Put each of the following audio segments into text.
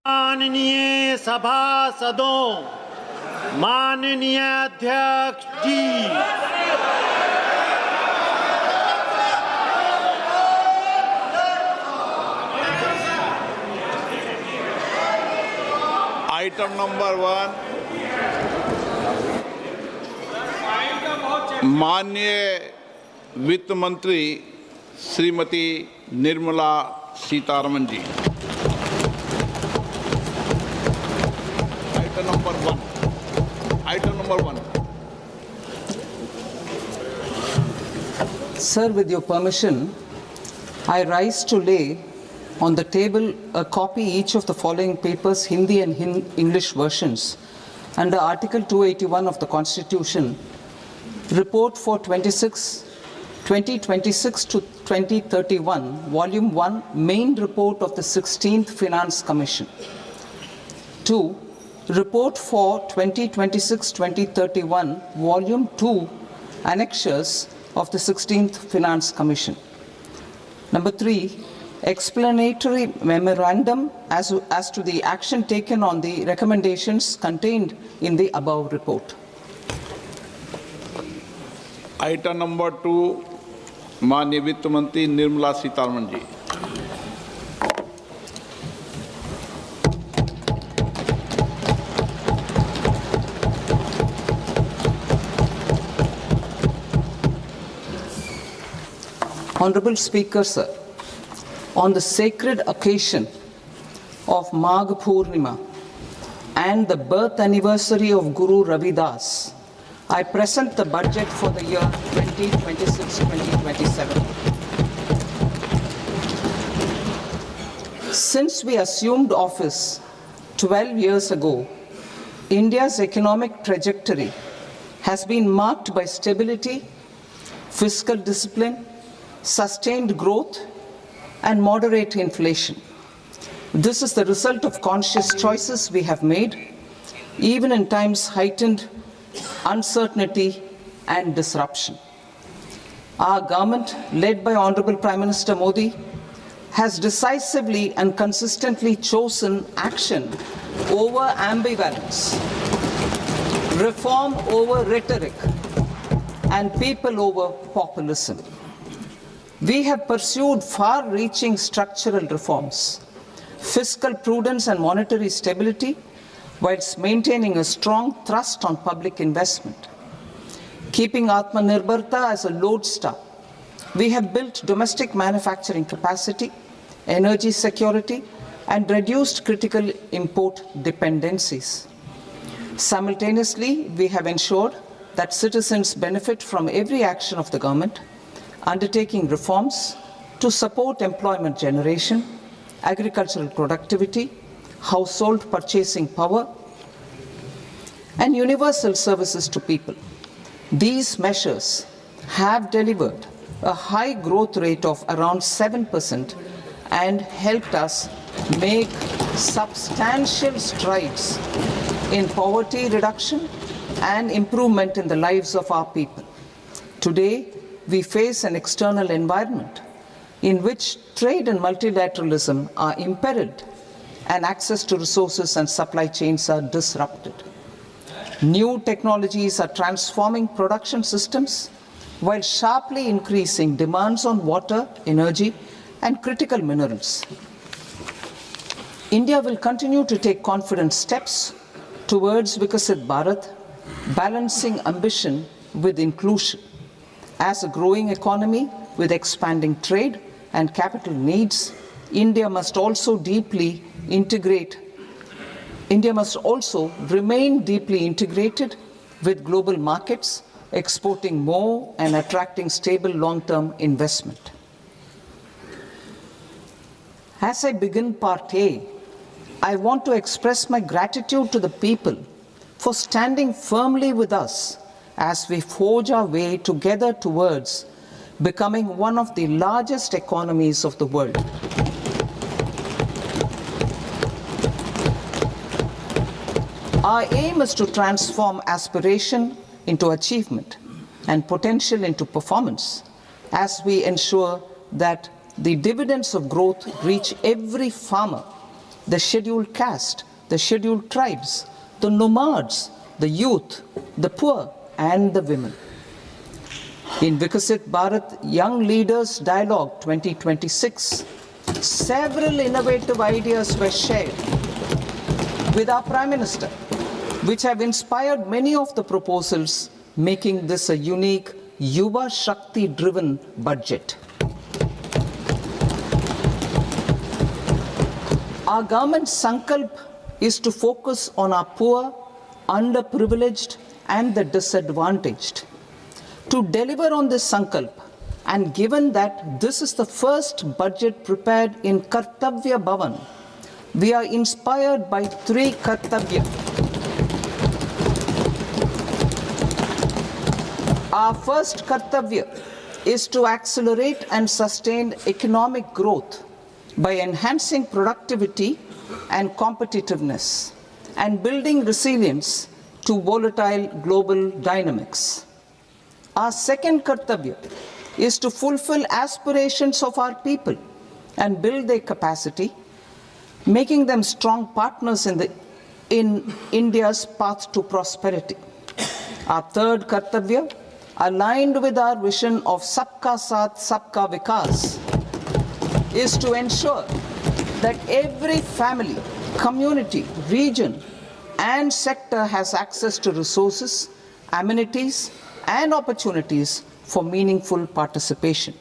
माननीय सभासदों, माननीय अध्यक्ष जी, आइटम नंबर 1, माननीय वित्त मंत्री Shrimati Nirmala Sitharaman ji. Item number 1. Sir, with your permission, I rise to lay on the table a copy each of the following papers, Hindi and English versions, under Article 281 of the Constitution, Report for 2026 to 2031, Volume 1, Main Report of the 16th Finance Commission. 2. Report for 2026-2031, Volume 2, Annexures of the 16th Finance Commission. Number 3, explanatory memorandum as to the action taken on the recommendations contained in the above report. Item number 2, माननीय वित्त मंत्री Nirmala Sitharaman ji. Honorable Speaker, sir, on the sacred occasion of Magh Purnima and the birth anniversary of Guru Ravidas, I present the budget for the year 2026-2027. Since we assumed office 12 years ago, India's economic trajectory has been marked by stability, fiscal discipline, sustained growth, and moderate inflation. This is the result of conscious choices we have made, even in times heightened uncertainty and disruption. Our government, led by Honorable Prime Minister Modi, has decisively and consistently chosen action over ambivalence, reform over rhetoric, and people over populism. We have pursued far-reaching structural reforms, fiscal prudence and monetary stability, whilst maintaining a strong thrust on public investment. Keeping Atmanirbharta as a lodestar, we have built domestic manufacturing capacity, energy security, and reduced critical import dependencies. Simultaneously, we have ensured that citizens benefit from every action of the government, undertaking reforms to support employment generation, agricultural productivity, household purchasing power, and universal services to people. These measures have delivered a high growth rate of around 7% and helped us make substantial strides in poverty reduction and improvement in the lives of our people. Today, we face an external environment in which trade and multilateralism are imperiled and access to resources and supply chains are disrupted. New technologies are transforming production systems while sharply increasing demands on water, energy, and critical minerals. India will continue to take confident steps towards Vikasit Bharat, balancing ambition with inclusion. As a growing economy with expanding trade and capital needs, India must also remain deeply integrated with global markets, exporting more and attracting stable long-term investment. As I begin Part A, I want to express my gratitude to the people for standing firmly with us as we forge our way together towards becoming one of the largest economies of the world. Our aim is to transform aspiration into achievement and potential into performance as we ensure that the dividends of growth reach every farmer the scheduled caste, the scheduled tribes, the nomads, the youth, the poor, and the women. In Vikasit Bharat Young Leaders Dialogue 2026, several innovative ideas were shared with our Prime Minister, which have inspired many of the proposals, making this a unique Yuva Shakti-driven budget. Our government's sankalp is to focus on our poor, underprivileged, and the disadvantaged. To deliver on this sankalp, and given that this is the first budget prepared in Kartavya Bhavan, we are inspired by three Kartavya. Our first Kartavya is to accelerate and sustain economic growth by enhancing productivity and competitiveness and building resilience to volatile global dynamics. Our second Kartavya is to fulfill aspirations of our people and build their capacity, making them strong partners in India's path to prosperity. Our third Kartavya, aligned with our vision of Sabka Saath, Sabka Vikas, is to ensure that every family, community, region, and sector has access to resources, amenities, and opportunities for meaningful participation.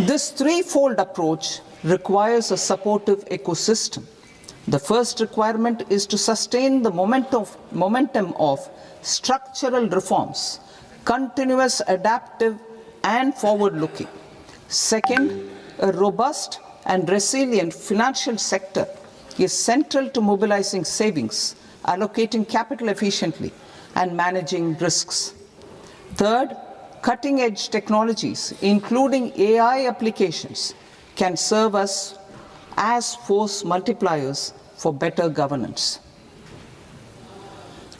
This threefold approach requires a supportive ecosystem. The first requirement is to sustain the momentum of structural reforms, continuous, adaptive, and forward-looking. Second, a robust and resilient financial sector is central to mobilizing savings, allocating capital efficiently, and managing risks. Third, cutting-edge technologies, including AI applications, can serve us as force multipliers for better governance.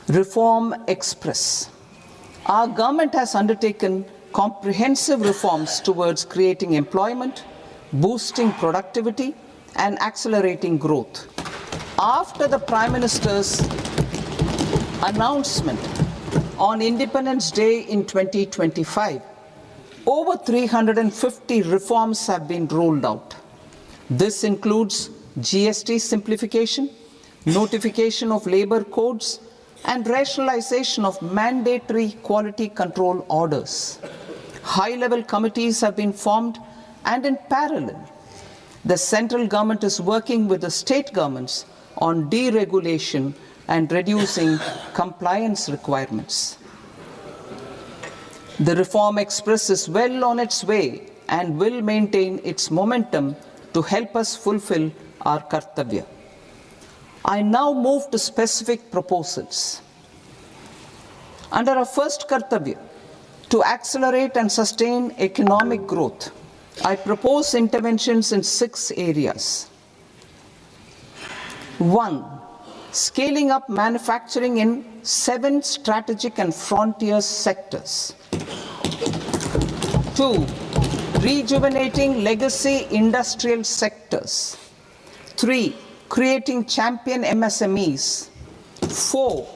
Reform Express. Our government has undertaken comprehensive reforms towards creating employment, boosting productivity, and accelerating growth. After the Prime Minister's announcement on Independence Day in 2025, over 350 reforms have been rolled out. This includes GST simplification, notification of labor codes, and rationalization of mandatory quality control orders. High-level committees have been formed, and in parallel, the central government is working with the state governments on deregulation and reducing compliance requirements. The Reform Express is well on its way and will maintain its momentum to help us fulfill our Kartavya. I now move to specific proposals. Under our first Kartavya, to accelerate and sustain economic growth, I propose interventions in 6 areas. 1. Scaling up manufacturing in 7 strategic and frontier sectors. 2. Rejuvenating legacy industrial sectors. 3. Creating champion MSMEs. 4.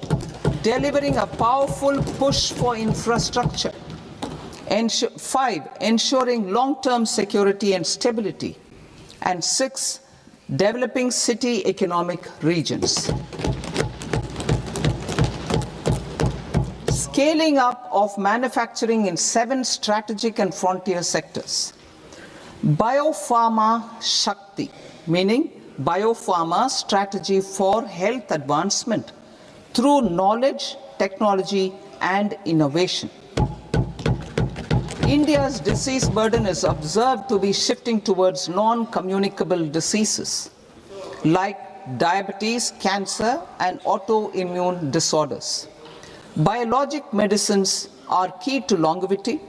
Delivering a powerful push for infrastructure. 5. Ensuring long-term security and stability. And 6. Developing city economic regions. Scaling up of manufacturing in 7 strategic and frontier sectors. Biopharma Shakti, meaning biopharma strategy for health advancement through knowledge, technology, and innovation. India's disease burden is observed to be shifting towards non-communicable diseases like diabetes, cancer, and autoimmune disorders. Biologic medicines are key to longevity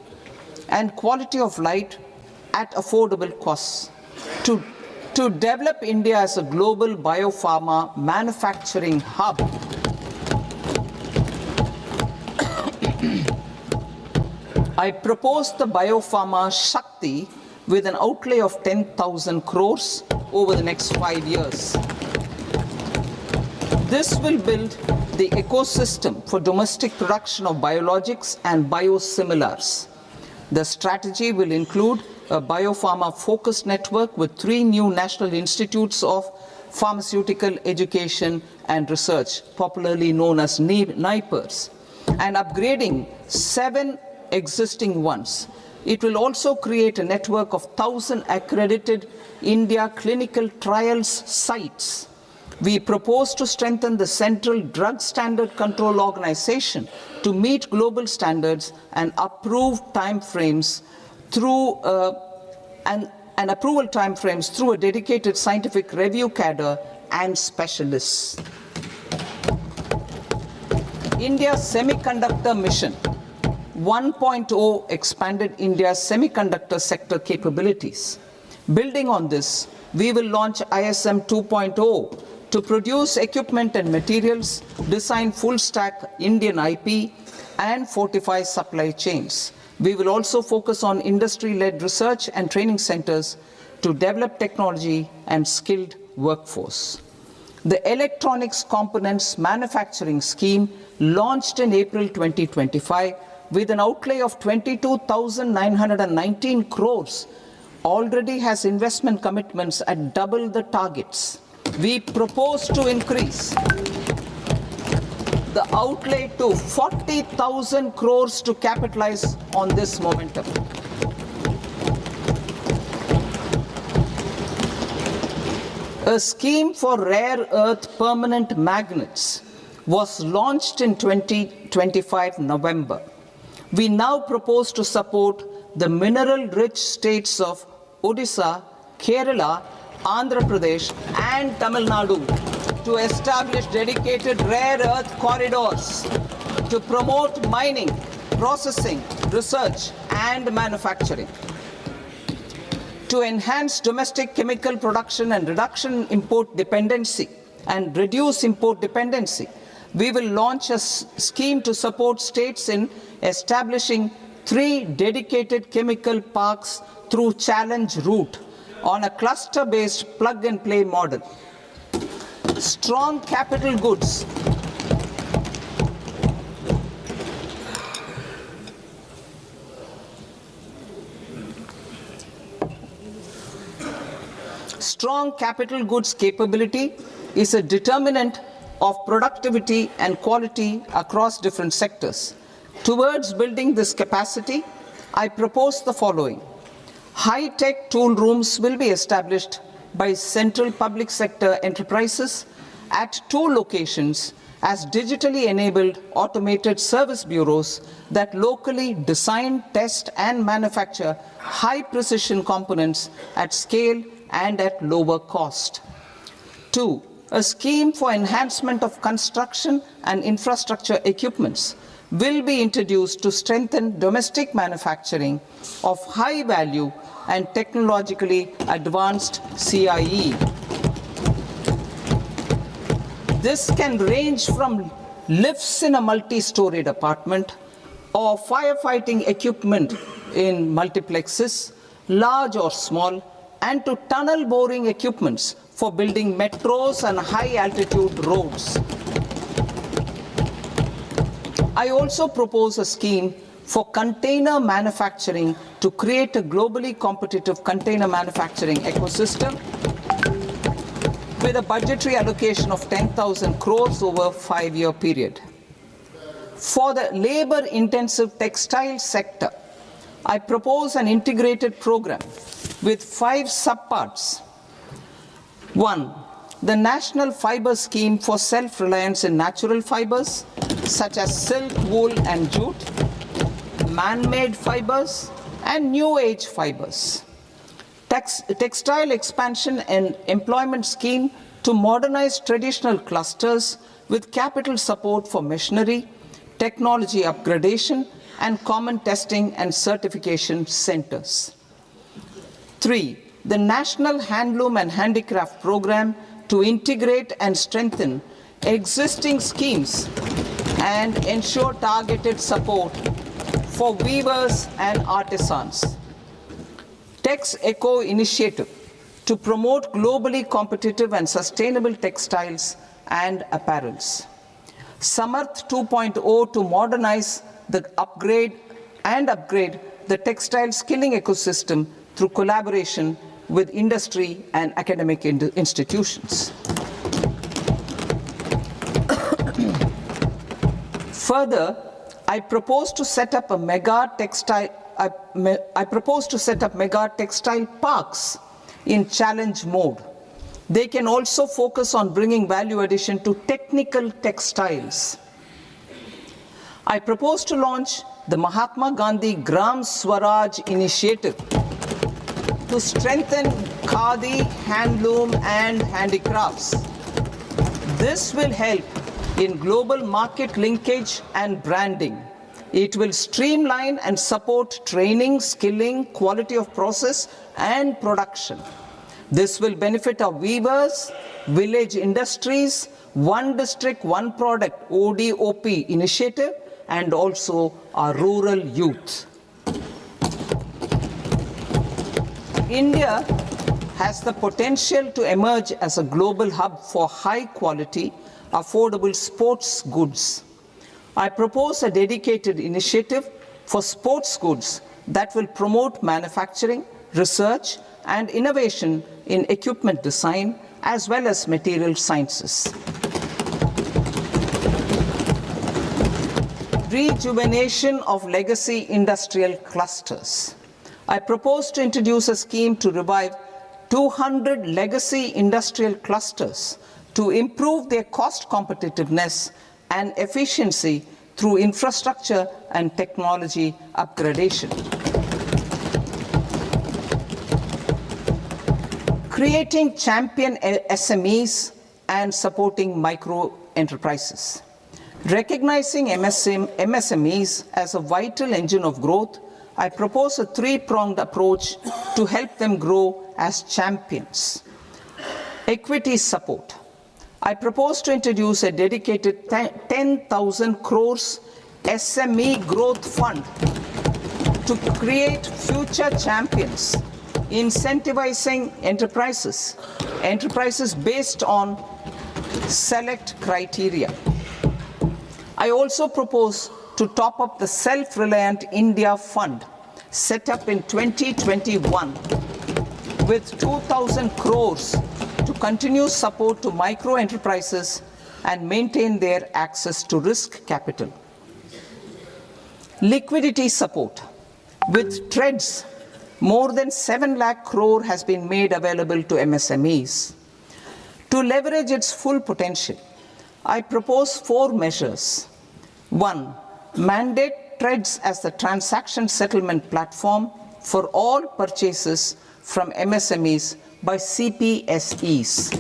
and quality of life at affordable costs. To develop India as a global biopharma manufacturing hub, I propose the Biopharma Shakti with an outlay of 10,000 crores over the next 5 years. This will build the ecosystem for domestic production of biologics and biosimilars. The strategy will include a biopharma-focused network with 3 new national institutes of pharmaceutical education and research, popularly known as NIPERS, and upgrading 7 existing ones. It will also create a network of 1,000 accredited India clinical trials sites. We propose to strengthen the Central Drug Standard Control Organization to meet global standards and approve timeframes through approval timeframes through a dedicated scientific review cadre and specialists. India's Semiconductor Mission 1.0 expanded India's semiconductor sector capabilities. Building on this, we will launch ISM 2.0 to produce equipment and materials, design full-stack Indian IP, and fortify supply chains. We will also focus on industry-led research and training centers to develop technology and skilled workforce. The Electronics Components Manufacturing Scheme, launched in April 2025 with an outlay of 22,919 crores, already has investment commitments at double the targets. We propose to increase the outlay to 40,000 crores to capitalize on this momentum. A scheme for rare earth permanent magnets was launched in 2025 November. We now propose to support the mineral-rich states of Odisha, Kerala, Andhra Pradesh and Tamil Nadu to establish dedicated rare earth corridors to promote mining, processing, research and manufacturing. To enhance domestic chemical production and reduce import dependency, we will launch a scheme to support states in establishing 3 dedicated chemical parks through challenge route on a cluster-based plug-and-play model. Strong capital goods. Strong capital goods capability is a determinant of productivity and quality across different sectors. Towards building this capacity, I propose the following. High-tech tool rooms will be established by central public sector enterprises at 2 locations as digitally enabled automated service bureaus that locally design, test and manufacture high-precision components at scale and at lower cost. 2. A scheme for enhancement of construction and infrastructure equipments will be introduced to strengthen domestic manufacturing of high value and technologically advanced CIE. This can range from lifts in a multi-storied apartment or firefighting equipment in multiplexes, large or small, and to tunnel boring equipments for building metros and high-altitude roads. I also propose a scheme for container manufacturing to create a globally competitive container manufacturing ecosystem with a budgetary allocation of 10,000 crores over a 5-year period. For the labor-intensive textile sector, I propose an integrated program with 5 subparts. 1. The National Fiber Scheme for self-reliance in natural fibers, such as silk, wool and jute, man-made fibers, and new-age fibers. Textile expansion and employment scheme to modernize traditional clusters with capital support for machinery, technology upgradation, and common testing and certification centers. 3. The National Handloom and Handicraft Program to integrate and strengthen existing schemes and ensure targeted support for weavers and artisans. Tex Eco initiative to promote globally competitive and sustainable textiles and apparels. Samarth 2.0 to modernize the upgrade the textile skilling ecosystem through collaboration with industry and academic institutions. Further, I propose to set up mega textile parks in challenge mode. They can also focus on bringing value addition to technical textiles. I propose to launch the Mahatma Gandhi Gram Swaraj initiative to strengthen khadi, handloom, and handicrafts. This will help in global market linkage and branding. It will streamline and support training, skilling, quality of process, and production. This will benefit our weavers, village industries, One District, One Product ODOP initiative, and also our rural youth. India has the potential to emerge as a global hub for high quality, affordable sports goods. I propose a dedicated initiative for sports goods that will promote manufacturing, research, and innovation in equipment design as well as material sciences. Rejuvenation of legacy industrial clusters. I propose to introduce a scheme to revive 200 legacy industrial clusters to improve their cost competitiveness and efficiency through infrastructure and technology upgradation. Creating champion SMEs and supporting micro enterprises. Recognizing MSMEs as a vital engine of growth, I propose a three-pronged approach to help them grow as champions. Equity support. I propose to introduce a dedicated 10,000 crores SME growth fund to create future champions, incentivizing enterprises based on select criteria. I also propose to top up the Self-Reliant India Fund set up in 2021 with 2,000 crores to continue support to micro enterprises and maintain their access to risk capital. Liquidity support. With TREDS, more than 7 lakh crore has been made available to MSMEs. To leverage its full potential, I propose 4 measures. 1. Mandate TREDS as the transaction settlement platform for all purchases from MSMEs by CPSEs,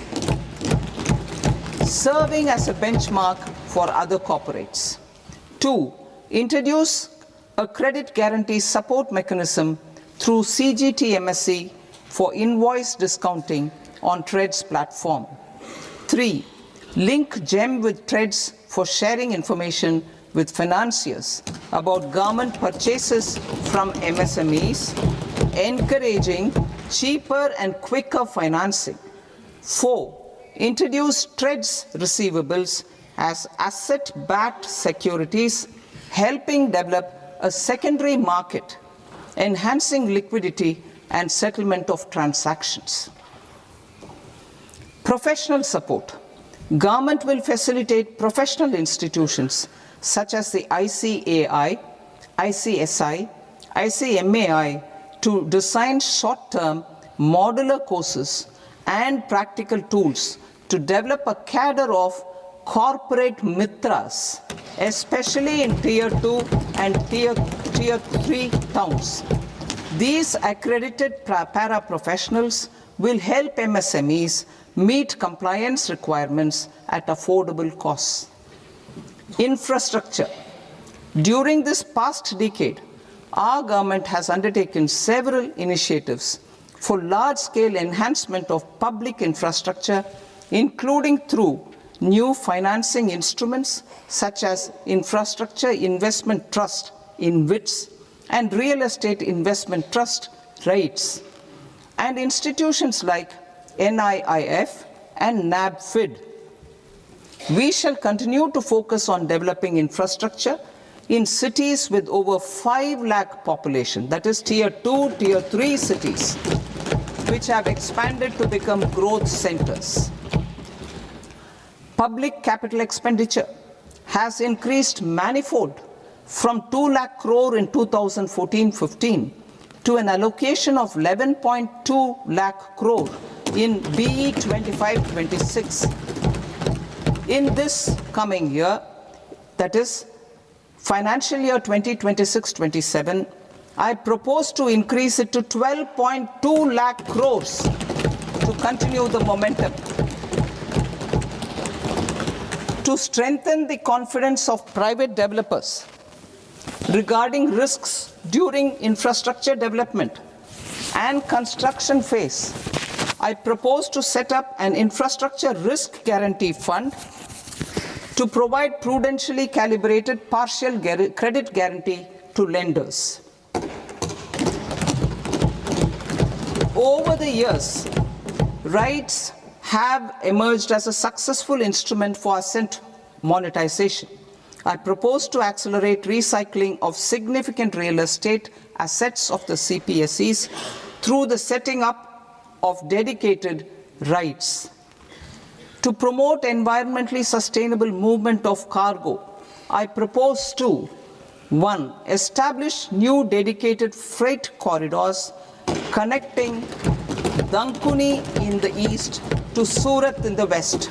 serving as a benchmark for other corporates. 2. Introduce a credit guarantee support mechanism through CGTMSE for invoice discounting on TREDS platform. 3. Link GEM with TREDS for sharing information with financiers about government purchases from MSMEs, encouraging cheaper and quicker financing. 4. Introduce TREDS receivables as asset-backed securities, helping develop a secondary market, enhancing liquidity and settlement of transactions. Professional support. Government will facilitate professional institutions such as the ICAI, ICSI, ICMAI to design short-term modular courses and practical tools to develop a cadre of corporate mitras, especially in Tier 2 and Tier 3 towns. These accredited para-professionals will help MSMEs meet compliance requirements at affordable costs. Infrastructure. During this past decade, our government has undertaken several initiatives for large-scale enhancement of public infrastructure, including through new financing instruments such as Infrastructure Investment Trust (InvITs) and Real Estate Investment Trust (REITs), and institutions like NIIF, and NABFID. We shall continue to focus on developing infrastructure in cities with over 5 lakh population, that is tier 2, tier 3 cities, which have expanded to become growth centers. Public capital expenditure has increased manifold from 2 lakh crore in 2014-15 to an allocation of 11.2 lakh crore in BE 25-26. In this coming year, that is financial year 2026-27, I propose to increase it to 12.2 lakh crores to continue the momentum. To strengthen the confidence of private developers regarding risks during infrastructure development and construction phase, I propose to set up an infrastructure risk guarantee fund to provide prudentially calibrated partial credit guarantee to lenders. Over the years, RITES have emerged as a successful instrument for asset monetization. I propose to accelerate recycling of significant real estate assets of the CPSEs through the setting up of dedicated RITES. To promote environmentally sustainable movement of cargo, I propose to 1. Establish new dedicated freight corridors connecting Dankuni in the east to Surat in the west.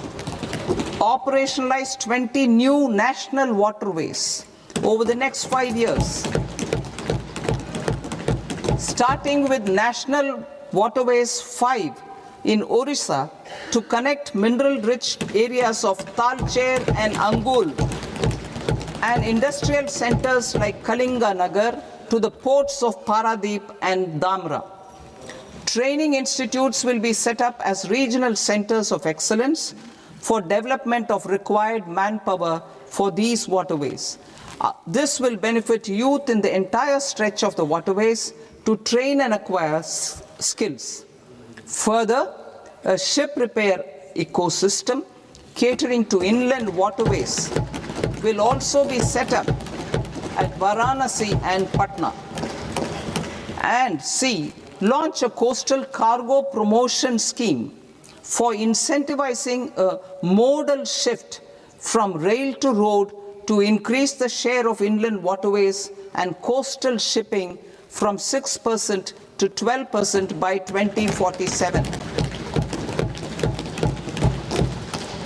Operationalize 20 new national waterways over the next 5 years, starting with National Waterways 5 in Orissa to connect mineral-rich areas of Talcher and Angul and industrial centers like Kalinga Nagar to the ports of Paradeep and Dhamra. Training institutes will be set up as regional centers of excellence for development of required manpower for these waterways. This will benefit youth in the entire stretch of the waterways to train and acquire skills. Further, a ship repair ecosystem catering to inland waterways will also be set up at Varanasi and Patna. And C, launch a coastal cargo promotion scheme for incentivizing a modal shift from rail to road to increase the share of inland waterways and coastal shipping from 6% to 12% by 2047.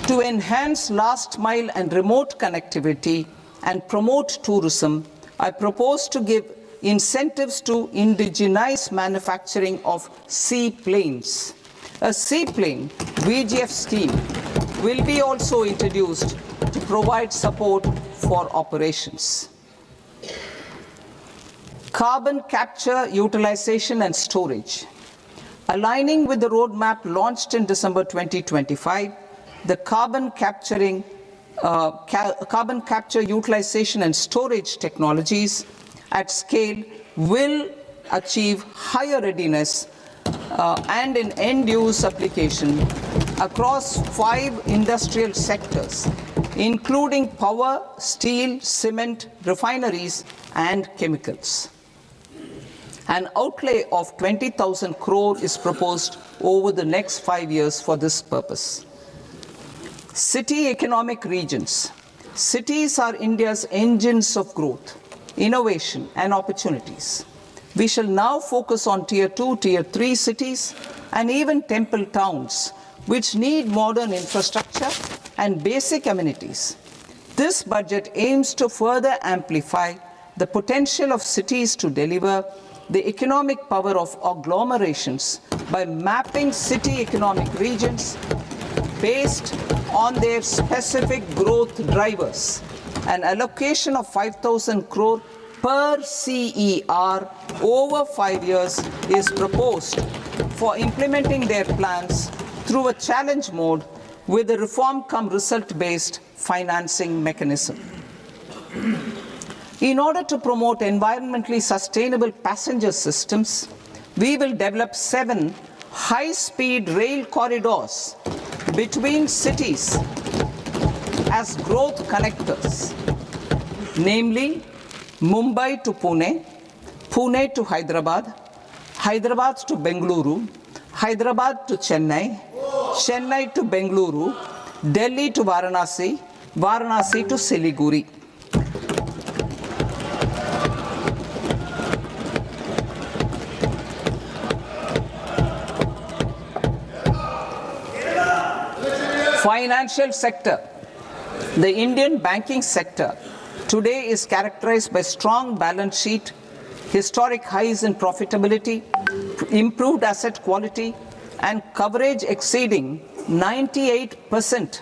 To enhance last mile and remote connectivity and promote tourism, I propose to give incentives to indigenize manufacturing of seaplanes. A seaplane VGF scheme will be also introduced to provide support for operations. Carbon capture, utilization and storage. Aligning with the roadmap launched in December 2025, the carbon capture, utilization and storage technologies at scale will achieve higher readiness and in end-use application across 5 industrial sectors, including power, steel, cement, refineries, and chemicals. An outlay of 20,000 crore is proposed over the next 5 years for this purpose. City economic regions. Cities are India's engines of growth, innovation, and opportunities. We shall now focus on Tier 2, Tier 3 cities, and even temple towns, which need modern infrastructure and basic amenities. This budget aims to further amplify the potential of cities to deliver the economic power of agglomerations by mapping city economic regions based on their specific growth drivers. An allocation of 5,000 crore per CER over 5 years is proposed for implementing their plans through a challenge mode with a reform-cum-result-based financing mechanism. In order to promote environmentally sustainable passenger systems, we will develop 7 high-speed rail corridors between cities as growth connectors, namely Mumbai to Pune, Pune to Hyderabad, Hyderabad to Bengaluru, Hyderabad to Chennai, Chennai to Bengaluru, Delhi to Varanasi, Varanasi to Siliguri. Financial sector. The Indian banking sector today is characterized by strong balance sheet, historic highs in profitability, improved asset quality, and coverage exceeding 98%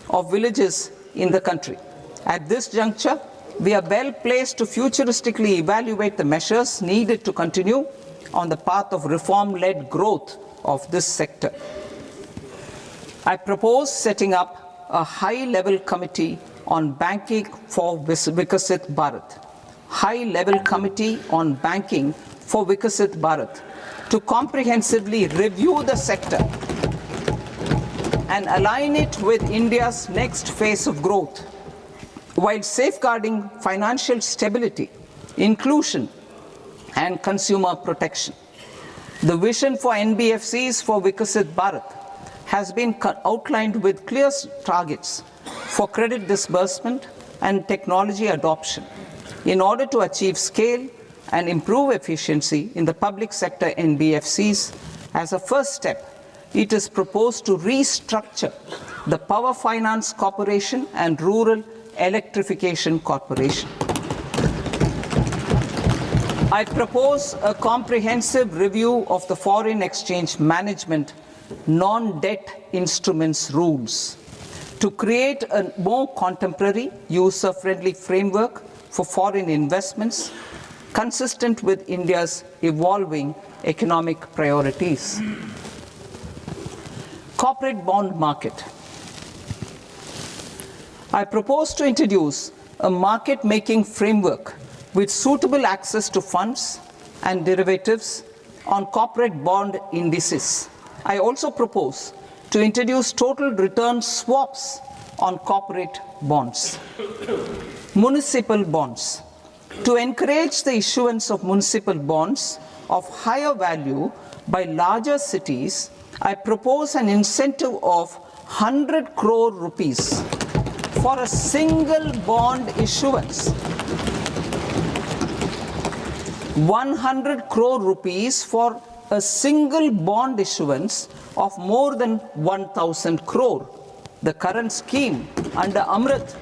of villages in the country. At this juncture, we are well placed to futuristically evaluate the measures needed to continue on the path of reform-led growth of this sector. I propose setting up a high-level committee on banking for Vikasit Bharat. High-level committee on banking for Vikasit Bharat to comprehensively review the sector and align it with India's next phase of growth, while safeguarding financial stability, inclusion, and consumer protection. The vision for NBFCs for Vikasit Bharat has been outlined with clear targets for credit disbursement and technology adoption in order to achieve scale and improve efficiency in the public sector NBFCs. As a first step, it is proposed to restructure the Power Finance Corporation and Rural Electrification Corporation. I propose a comprehensive review of the foreign exchange management non-debt instruments rules to create a more contemporary, user-friendly framework for foreign investments consistent with India's evolving economic priorities. Corporate bond market. I propose to introduce a market-making framework with suitable access to funds and derivatives on corporate bond indices. I also propose to introduce total return swaps on corporate bonds. Municipal bonds. To encourage the issuance of municipal bonds of higher value by larger cities, I propose an incentive of 100 crore rupees for a single bond issuance. 100 crore rupees for a single bond issuance of more than 1,000 crore. The current scheme under Amrit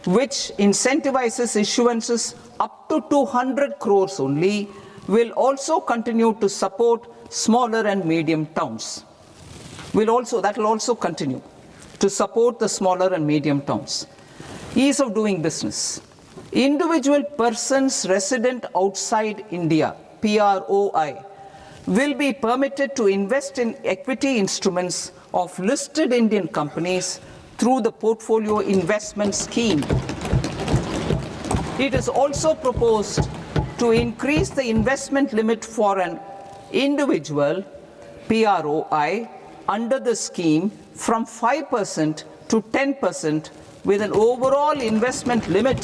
which incentivizes issuances up to 200 crores only, will also continue to support smaller and medium towns. That will also continue to support the smaller and medium towns. Ease of doing business. Individual persons resident outside India, PROI, will be permitted to invest in equity instruments of listed Indian companies through the Portfolio Investment Scheme. It is also proposed to increase the investment limit for an individual PROI under the scheme from 5% to 10%, with an overall investment limit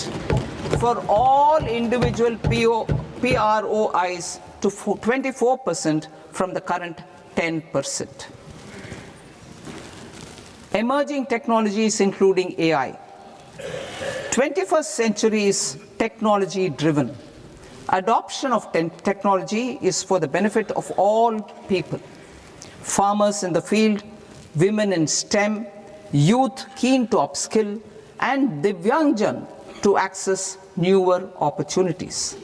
for all individual PROIs to 24% from the current 10%. Emerging technologies including AI. 21st century is technology-driven. Adoption of technology is for the benefit of all people. Farmers in the field, women in STEM, youth keen to upskill, and Divyangjan to access newer opportunities.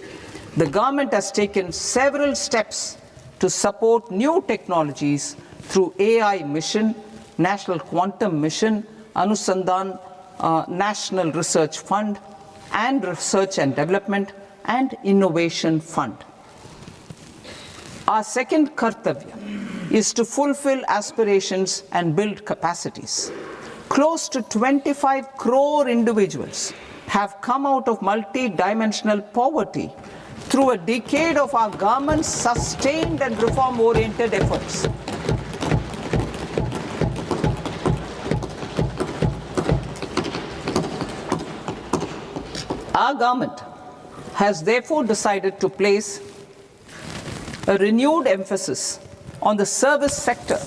The government has taken several steps to support new technologies through AI Mission, National Quantum Mission, Anusandhan National Research Fund, and Research and Development and Innovation Fund. Our second kartavya is to fulfill aspirations and build capacities. Close to 25 crore individuals have come out of multi-dimensional poverty through a decade of our government's sustained and reform-oriented efforts. Our government has therefore decided to place a renewed emphasis on the service sector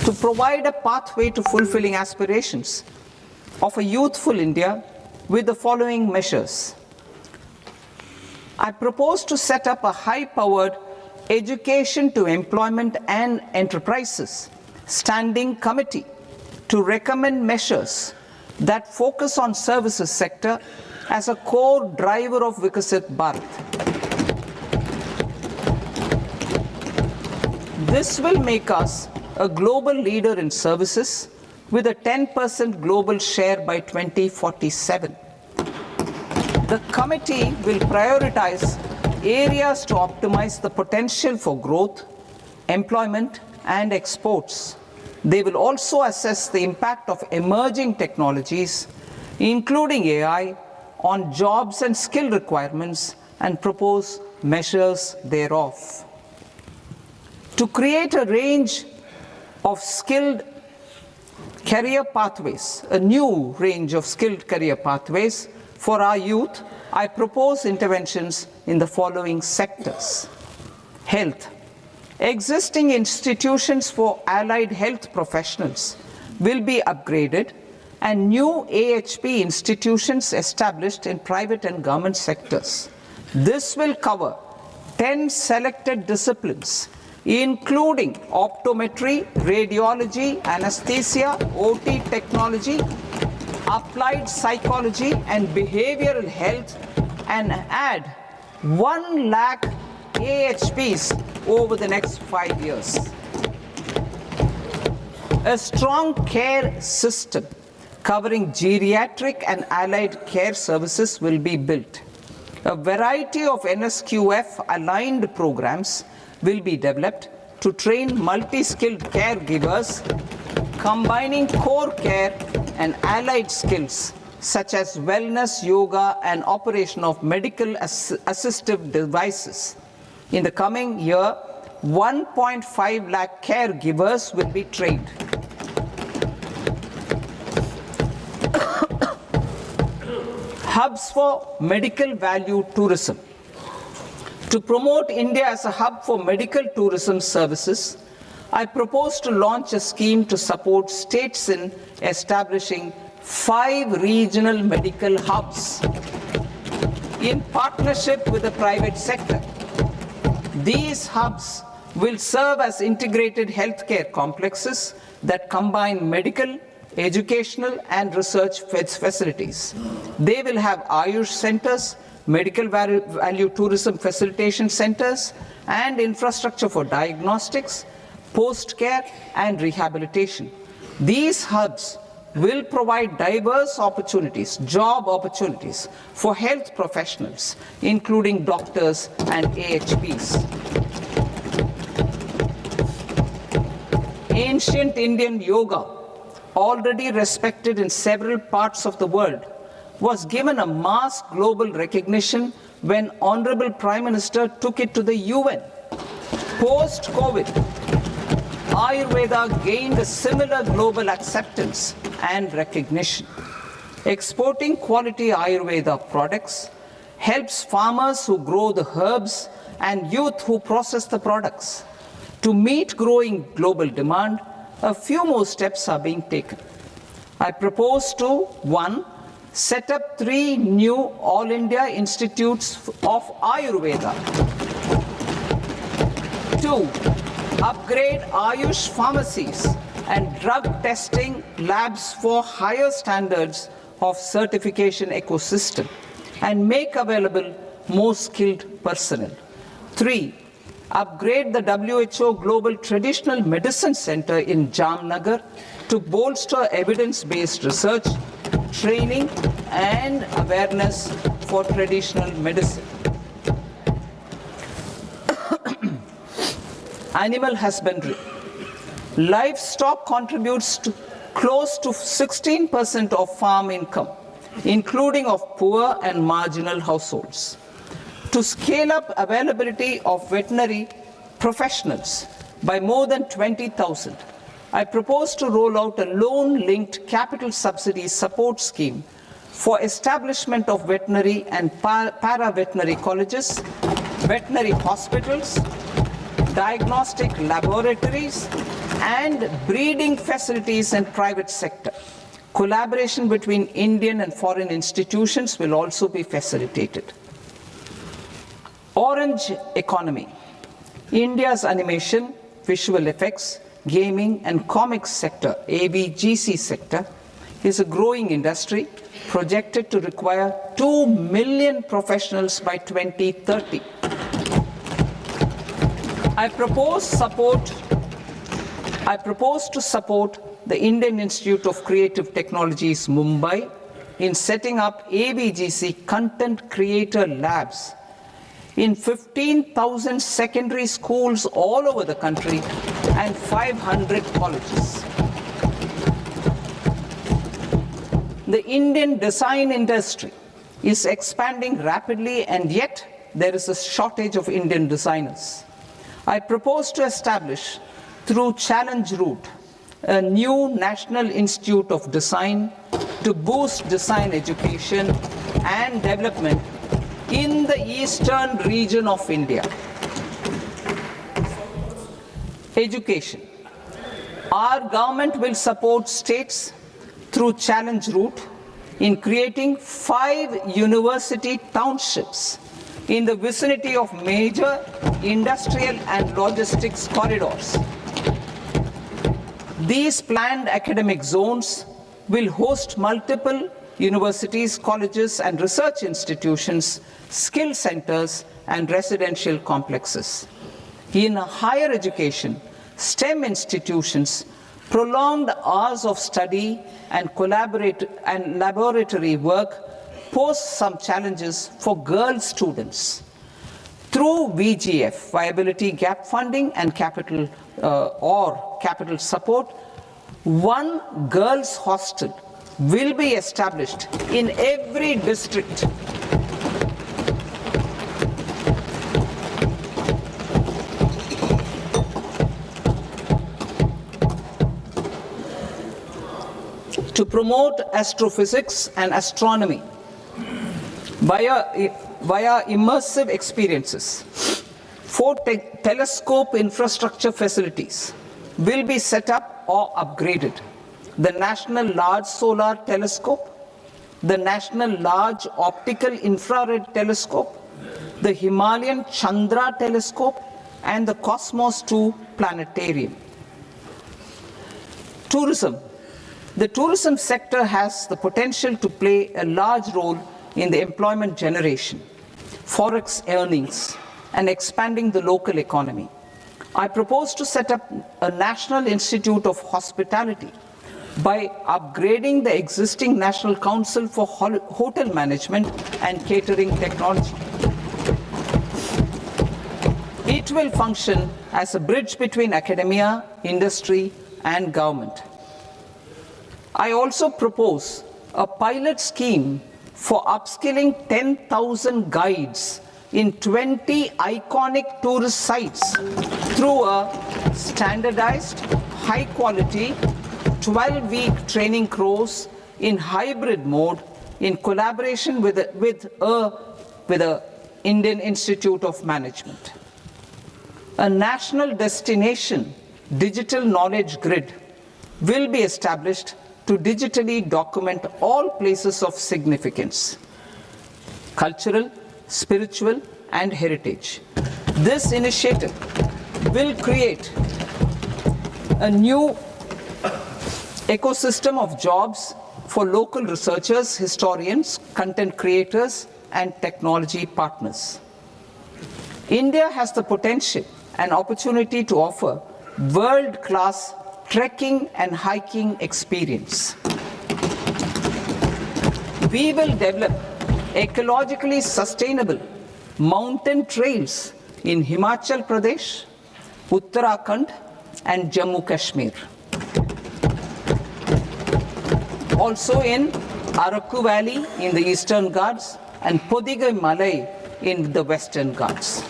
to provide a pathway to fulfilling aspirations of a youthful India with the following measures. I propose to set up a high-powered Education to Employment and Enterprises Standing Committee to recommend measures that focus on services sector as a core driver of Viksit Bharat. This will make us a global leader in services with a 10% global share by 2047. The committee will prioritize areas to optimize the potential for growth, employment, and exports. They will also assess the impact of emerging technologies, including AI, on jobs and skill requirements and propose measures thereof. To create a range of skilled career pathways, a new range of skilled career pathways for our youth, I propose interventions in the following sectors. Health. Existing institutions for allied health professionals will be upgraded and new AHP institutions established in private and government sectors. This will cover 10 selected disciplines, including optometry, radiology, anesthesia, OT technology, applied psychology, and behavioral health, and add 1 lakh AHPs over the next 5 years. A strong care system covering geriatric and allied care services will be built. A variety of NSQF-aligned programs will be developed to train multi-skilled caregivers, combining core care and allied skills such as wellness, yoga, and operation of medical assistive devices. In the coming year, 1.5 lakh caregivers will be trained. Hubs for medical value tourism. To promote India as a hub for medical tourism services, I propose to launch a scheme to support states in establishing 5 regional medical hubs in partnership with the private sector. These hubs will serve as integrated healthcare complexes that combine medical, educational, and research facilities. They will have Ayush centers, medical value tourism facilitation centers, and infrastructure for diagnostics, post-care, and rehabilitation. These hubs will provide diverse opportunities, job opportunities for health professionals, including doctors and AHPs. Ancient Indian yoga, already respected in several parts of the world, was given a mass global recognition when Honorable Prime Minister took it to the UN. Post-COVID, Ayurveda gained a similar global acceptance and recognition. Exporting quality Ayurveda products helps farmers who grow the herbs and youth who process the products. To meet growing global demand, a few more steps are being taken. I propose to 1. Set up 3 new All India Institutes of Ayurveda. 2. Upgrade Ayush pharmacies and drug testing labs for higher standards of certification ecosystem and make available more skilled personnel. 3. Upgrade the WHO Global Traditional Medicine Center in Jamnagar to bolster evidence-based research, training, and awareness for traditional medicine. Animal husbandry. Livestock contributes to close to 16% of farm income including of poor and marginal households. To scale up availability of veterinary professionals by more than 20,000, I propose to roll out a loan-linked capital subsidy support scheme for establishment of veterinary and para-veterinary colleges, veterinary hospitals, diagnostic laboratories, and breeding facilities in private sector. Collaboration between Indian and foreign institutions will also be facilitated. Orange economy. India's animation, visual effects, gaming and comics sector, AVGC sector, is a growing industry projected to require 2 million professionals by 2030. I propose to support the Indian Institute of Creative Technologies, Mumbai, in setting up AVGC content creator labs in 15,000 secondary schools all over the country and 500 colleges. The Indian design industry is expanding rapidly, and yet there is a shortage of Indian designers. I propose to establish, through Challenge Route, a new National Institute of Design to boost design education and development in the eastern region of India. Education. Our government will support states through Challenge Route in creating 5 university townships in the vicinity of major industrial and logistics corridors. These planned academic zones will host multiple universities, colleges, and research institutions, skill centers, and residential complexes. In higher education, STEM institutions, prolonged hours of study and laboratory work pose some challenges for girl students. Through VGF, Viability Gap Funding and capital support, one girls' hostel will be established in every district. To promote astrophysics and astronomy via immersive experiences, 4 telescope infrastructure facilities will be set up or upgraded. The National Large Solar Telescope, the National Large Optical Infrared Telescope, the Himalayan Chandra Telescope, and the Cosmos 2 Planetarium. Tourism. The tourism sector has the potential to play a large role in the employment generation, forex earnings, and expanding the local economy. I propose to set up a National Institute of Hospitality by upgrading the existing National Council for Hotel Management and Catering Technology. It will function as a bridge between academia, industry, and government. I also propose a pilot scheme for upskilling 10,000 guides in 20 iconic tourist sites through a standardized, high-quality, 12-week training course in hybrid mode in collaboration with the Indian Institute of Management. A national destination digital knowledge grid will be established to digitally document all places of significance, cultural, spiritual, and heritage. This initiative will create a new ecosystem of jobs for local researchers, historians, content creators, and technology partners. India has the potential and opportunity to offer world-class trekking and hiking experience. We will develop ecologically sustainable mountain trails in Himachal Pradesh, Uttarakhand, and Jammu Kashmir. Also in Araku Valley in the Eastern Ghats, and Podigai Malai in the Western Ghats.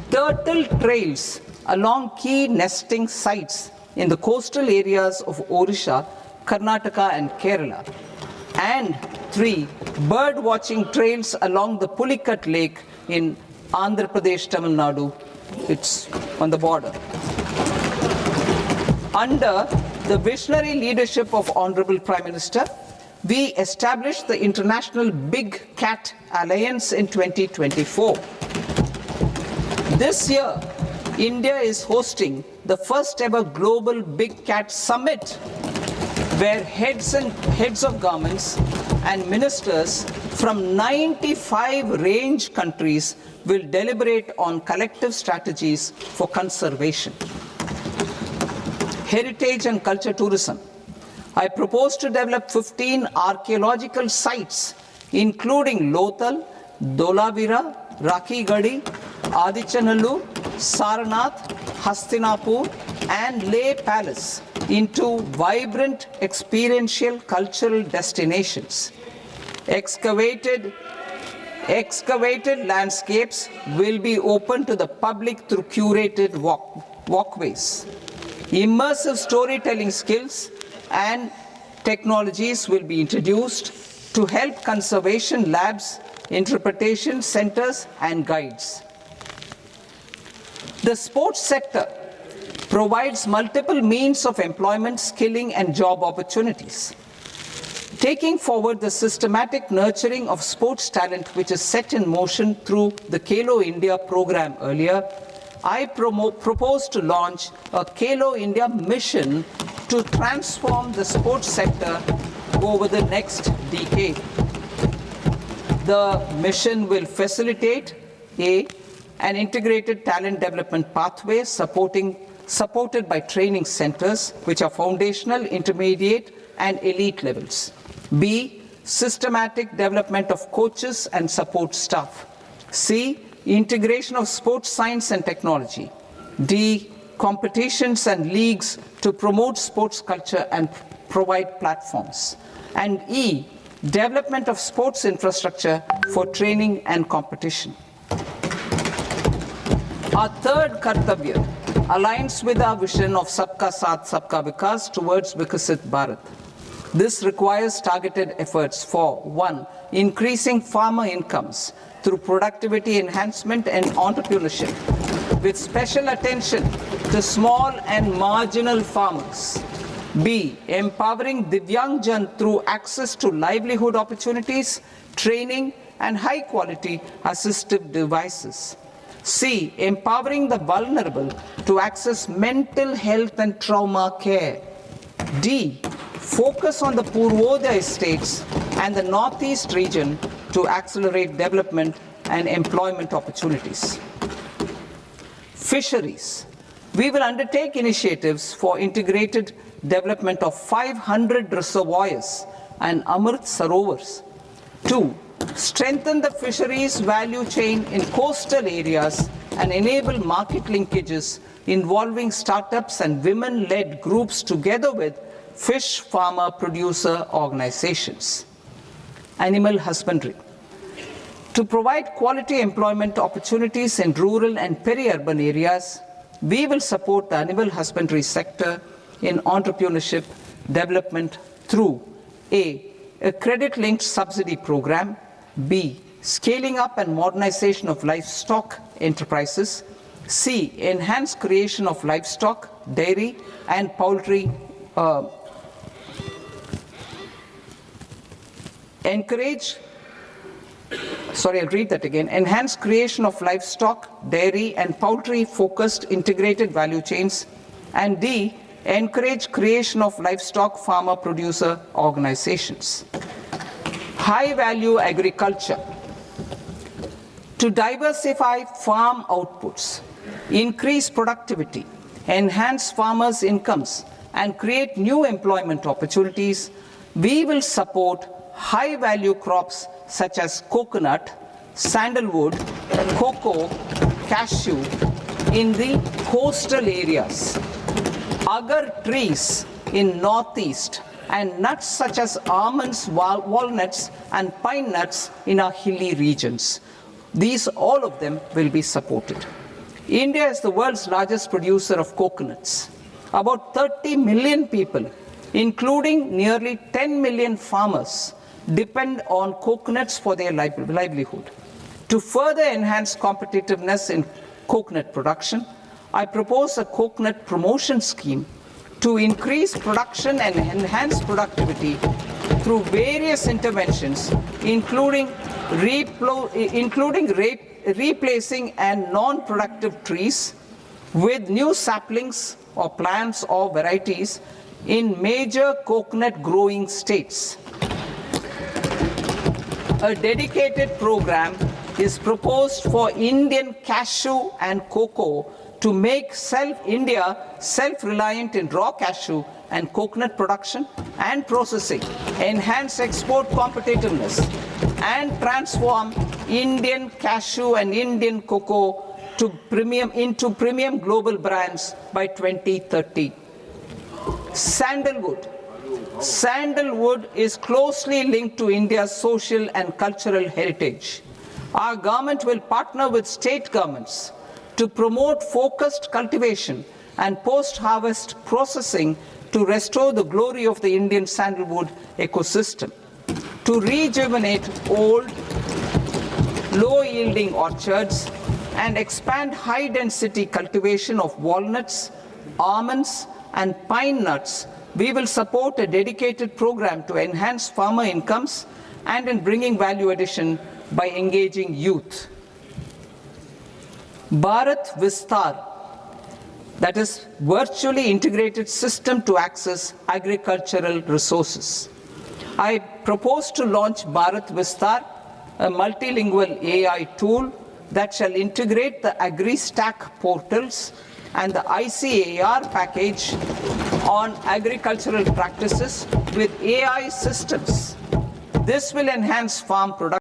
Turtle trails along key nesting sites in the coastal areas of Odisha, Karnataka and Kerala. And 3, bird watching trails along the Pulikat Lake in Andhra Pradesh, Tamil Nadu. It's on the border. Under the visionary leadership of Honorable Prime Minister, we established the International Big Cat Alliance in 2024. This year, India is hosting the first ever Global Big Cat Summit, where heads of governments and ministers from 95 range countries will deliberate on collective strategies for conservation. Heritage and culture tourism. I propose to develop 15 archaeological sites, including Lothal, Dholavira, Rakhi Gadi, Adichanallur, Saranath, Hastinapur, and Leh Palace into vibrant experiential cultural destinations. Excavated landscapes will be open to the public through curated walkways. Immersive storytelling skills and technologies will be introduced to help conservation labs, interpretation centers, and guides. The sports sector provides multiple means of employment, skilling, and job opportunities. Taking forward the systematic nurturing of sports talent which is set in motion through the Khelo India program earlier, I propose to launch a Khelo India mission to transform the sports sector over the next decade. The mission will facilitate an integrated talent development pathway supported by training centers which are foundational, intermediate, and elite levels. B, systematic development of coaches and support staff. C, integration of sports science and technology. D, competitions and leagues to promote sports culture and provide platforms. And E, development of sports infrastructure for training and competition. Our third Kartavya aligns with our vision of Sabka Saath, Sabka Vikas towards Vikasit Bharat. This requires targeted efforts for 1, increasing farmer incomes through productivity enhancement and entrepreneurship, with special attention to small and marginal farmers. B, empowering Divyangjan through access to livelihood opportunities, training, and high-quality assistive devices. C, empowering the vulnerable to access mental health and trauma care. D, focus on the Purvodaya states and the Northeast region to accelerate development and employment opportunities. Fisheries. We will undertake initiatives for integrated development of 500 reservoirs and Amrit Sarovars. 2, strengthen the fisheries value chain in coastal areas and enable market linkages involving startups and women-led groups together with fish farmer producer organizations. Animal husbandry. To provide quality employment opportunities in rural and peri-urban areas, we will support the animal husbandry sector in entrepreneurship development through A, credit-linked subsidy program, B, scaling up and modernization of livestock enterprises, C, enhanced creation of livestock, dairy, and poultry enhanced creation of livestock, dairy, and poultry-focused integrated value chains, and D, encourage creation of livestock farmer-producer organizations. High-value agriculture. To diversify farm outputs, increase productivity, enhance farmers' incomes, and create new employment opportunities, we will support high-value crops such as coconut, sandalwood, cocoa, cashew in the coastal areas, agar trees in Northeast, and nuts such as almonds, walnuts, and pine nuts in our hilly regions. These, all of them, will be supported. India is the world's largest producer of coconuts. About 30 million people, including nearly 10 million farmers, depend on coconuts for their livelihood. To further enhance competitiveness in coconut production, I propose a coconut promotion scheme to increase production and enhance productivity through various interventions, including replacing and non-productive trees with new saplings or plants or varieties in major coconut growing states. A dedicated program is proposed for Indian cashew and cocoa to make India self-reliant in raw cashew and coconut production and processing, enhance export competitiveness, and transform Indian cashew and Indian cocoa into premium global brands by 2030. Sandalwood. Sandalwood is closely linked to India's social and cultural heritage. Our government will partner with state governments to promote focused cultivation and post-harvest processing to restore the glory of the Indian sandalwood ecosystem, to rejuvenate old, low-yielding orchards, and expand high-density cultivation of walnuts, almonds, and pine nuts. We will support a dedicated program to enhance farmer incomes and in bringing value addition by engaging youth. Bharat Vistar, that is virtually integrated system to access agricultural resources. I propose to launch Bharat Vistar, a multilingual AI tool that shall integrate the AgriStack portals and the ICAR package on agricultural practices with AI systems. This will enhance farm production